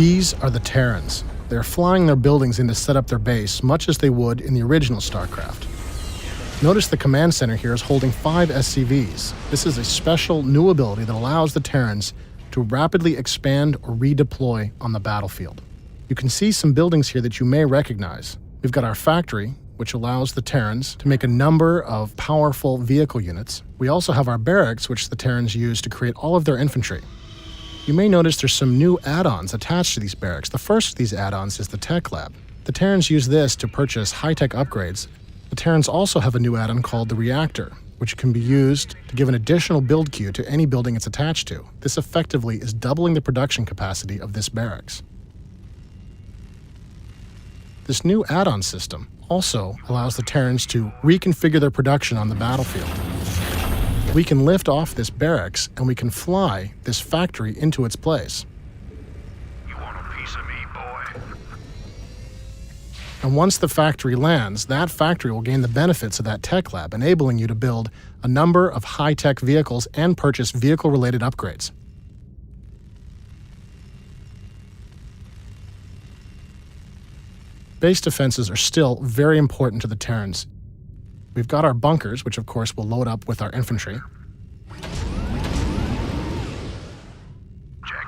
These are the Terrans. They're flying their buildings in to set up their base, much as they would in the original StarCraft. Notice the command center here is holding 5 SCVs. This is a special new ability that allows the Terrans to rapidly expand or redeploy on the battlefield. You can see some buildings here that you may recognize. We've got our factory, which allows the Terrans to make a number of powerful vehicle units. We also have our barracks, which the Terrans use to create all of their infantry. You may notice there's some new add-ons attached to these barracks. The first of these add-ons is the Tech Lab. The Terrans use this to purchase high-tech upgrades. The Terrans also have a new add-on called the Reactor, which can be used to give an additional build queue to any building it's attached to. This effectively is doubling the production capacity of this barracks. This new add-on system also allows the Terrans to reconfigure their production on the battlefield. We can lift off this barracks and we can fly this factory into its place. You want a piece of me, boy? And once the factory lands, that factory will gain the benefits of that tech lab, enabling you to build a number of high-tech vehicles and purchase vehicle-related upgrades. Base defenses are still very important to the Terrans. We've got our bunkers, which of course will load up with our infantry.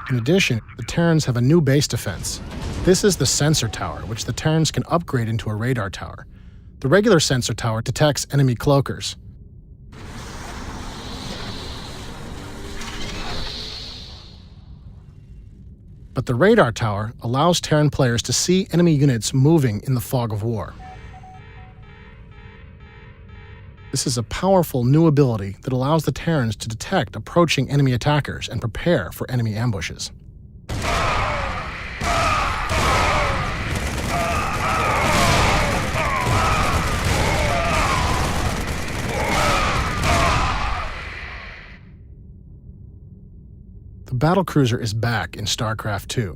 In addition, the Terrans have a new base defense. This is the sensor tower, which the Terrans can upgrade into a radar tower. The regular sensor tower detects enemy cloakers. But the radar tower allows Terran players to see enemy units moving in the fog of war. This is a powerful new ability that allows the Terrans to detect approaching enemy attackers and prepare for enemy ambushes. The battlecruiser is back in StarCraft 2.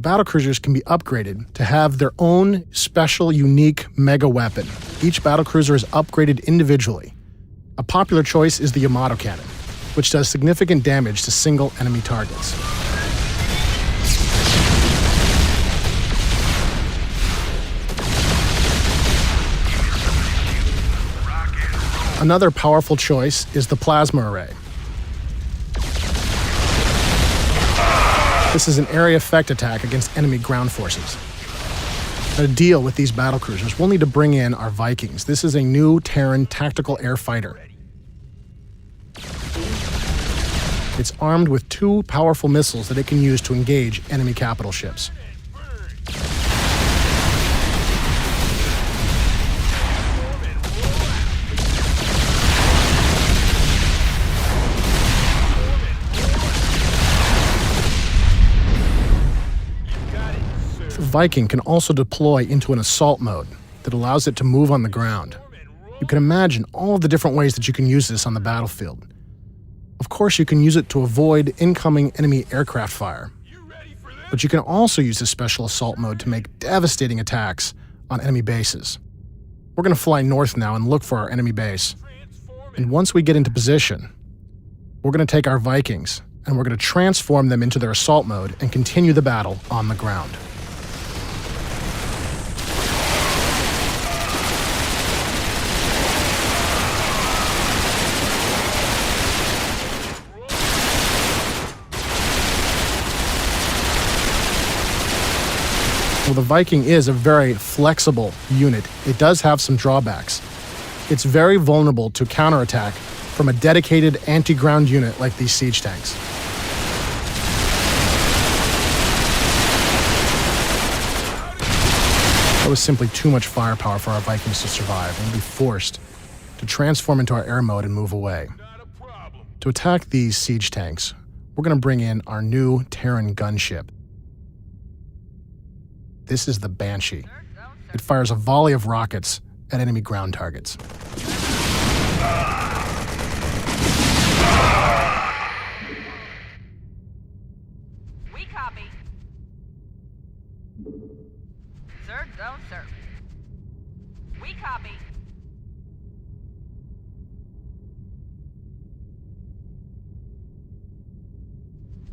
Battlecruisers can be upgraded to have their own special, unique mega weapon. Each battlecruiser is upgraded individually. A popular choice is the Yamato cannon, which does significant damage to single enemy targets. Another powerful choice is the plasma array. This is an area effect attack against enemy ground forces. Now, to deal with these battlecruisers, we'll need to bring in our Vikings. This is a new Terran tactical air fighter. It's armed with 2 powerful missiles that it can use to engage enemy capital ships. The Viking can also deploy into an assault mode that allows it to move on the ground. You can imagine all of the different ways that you can use this on the battlefield. Of course, you can use it to avoid incoming enemy aircraft fire. But you can also use this special assault mode to make devastating attacks on enemy bases. We're going to fly north now and look for our enemy base. And once we get into position, we're going to take our Vikings and we're going to transform them into their assault mode and continue the battle on the ground. Well, the Viking is a very flexible unit. It does have some drawbacks. It's very vulnerable to counterattack from a dedicated anti-ground unit like these siege tanks. That was simply too much firepower for our Vikings to survive, and we'll be forced to transform into our air mode and move away. To attack these siege tanks, we're going to bring in our new Terran gunship. This is the Banshee. It fires a volley of rockets at enemy ground targets. We copy. Sir, don't, sir. We copy.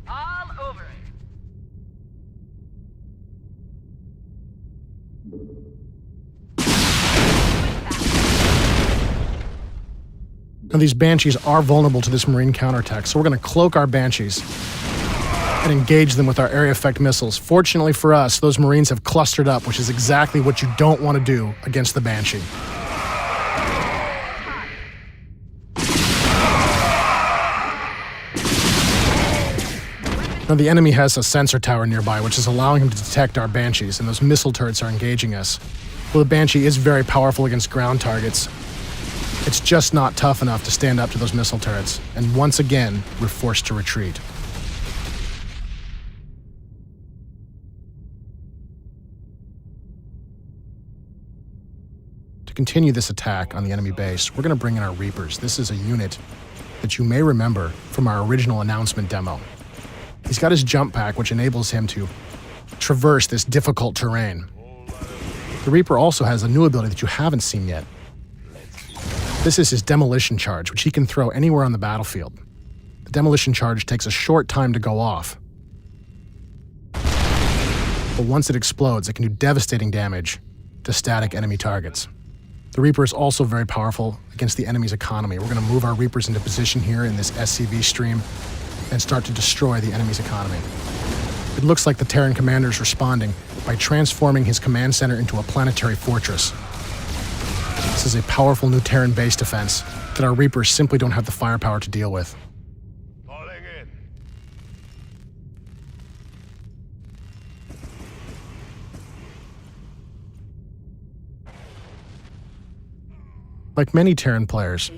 All over it. Now, these Banshees are vulnerable to this Marine counterattack, so we're going to cloak our Banshees and engage them with our area effect missiles. Fortunately for us, those Marines have clustered up, which is exactly what you don't want to do against the Banshee. Now, the enemy has a sensor tower nearby, which is allowing him to detect our Banshees, and those missile turrets are engaging us. Well, the Banshee is very powerful against ground targets. It's just not tough enough to stand up to those missile turrets, and once again, we're forced to retreat. To continue this attack on the enemy base, we're going to bring in our Reapers. This is a unit that you may remember from our original announcement demo. He's got his jump pack, which enables him to traverse this difficult terrain. The Reaper also has a new ability that you haven't seen yet. This is his demolition charge, which he can throw anywhere on the battlefield. The demolition charge takes a short time to go off. But once it explodes, it can do devastating damage to static enemy targets. The Reaper is also very powerful against the enemy's economy. We're going to move our Reapers into position here in this SCV stream and start to destroy the enemy's economy. It looks like the Terran commander is responding by transforming his command center into a planetary fortress. This is a powerful new Terran base defense that our Reapers simply don't have the firepower to deal with. Falling in. Like many Terran players,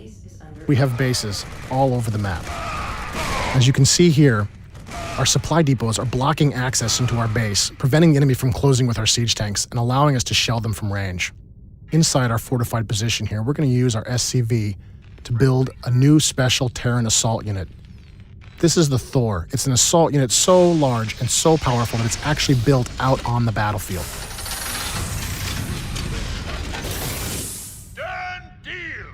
we have bases all over the map. As you can see here, our supply depots are blocking access into our base, preventing the enemy from closing with our siege tanks and allowing us to shell them from range. Inside our fortified position here, we're going to use our SCV to build a new special Terran assault unit. This is the Thor. It's an assault unit so large and so powerful that it's actually built out on the battlefield. Done deal.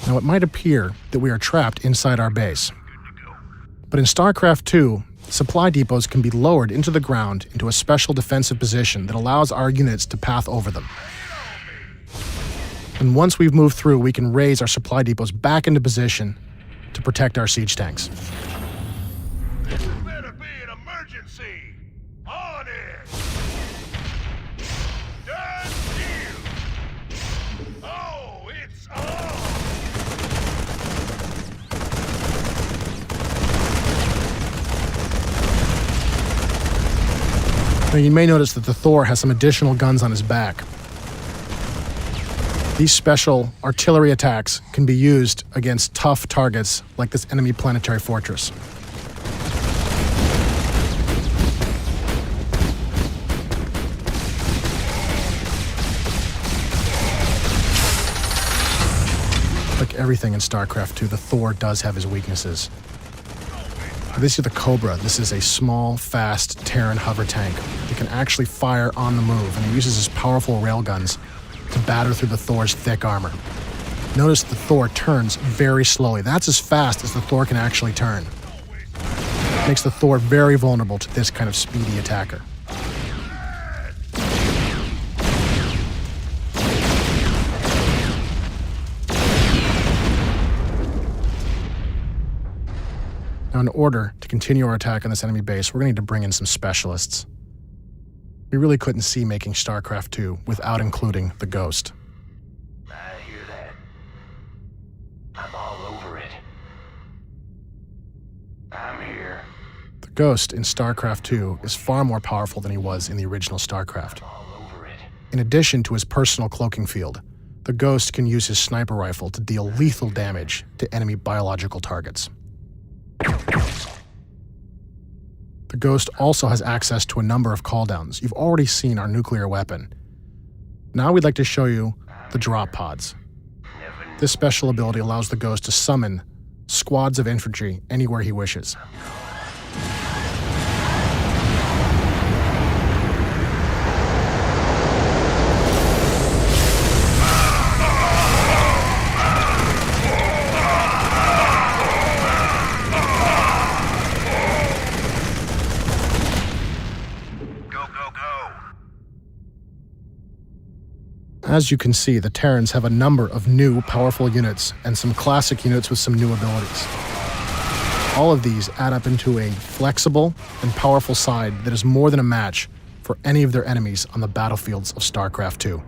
Now, it might appear that we are trapped inside our base. But in StarCraft 2, supply depots can be lowered into the ground into a special defensive position that allows our units to path over them. And once we've moved through, we can raise our supply depots back into position to protect our siege tanks. This better be an emergency. On it. Done deal. Oh, it's on. Now, you may notice that the Thor has some additional guns on his back. These special artillery attacks can be used against tough targets like this enemy planetary fortress. Like everything in StarCraft 2, the Thor does have his weaknesses. This is the Cobra. This is a small, fast Terran hover tank. It can actually fire on the move, and it uses his powerful railguns to batter through the Thor's thick armor. Notice the Thor turns very slowly. That's as fast as the Thor can actually turn. It makes the Thor very vulnerable to this kind of speedy attacker. Now, in order to continue our attack on this enemy base, we're going to need to bring in some specialists. We really couldn't see making StarCraft 2 without including the Ghost. I hear that. I'm all over it. I'm here. The Ghost in StarCraft 2 is far more powerful than he was in the original StarCraft. All over it. In addition to his personal cloaking field, the Ghost can use his sniper rifle to deal lethal damage to enemy biological targets. The Ghost also has access to a number of calldowns. You've already seen our nuclear weapon. Now we'd like to show you the drop pods. This special ability allows the Ghost to summon squads of infantry anywhere he wishes. As you can see, the Terrans have a number of new, powerful units and some classic units with some new abilities. All of these add up into a flexible and powerful side that is more than a match for any of their enemies on the battlefields of StarCraft 2.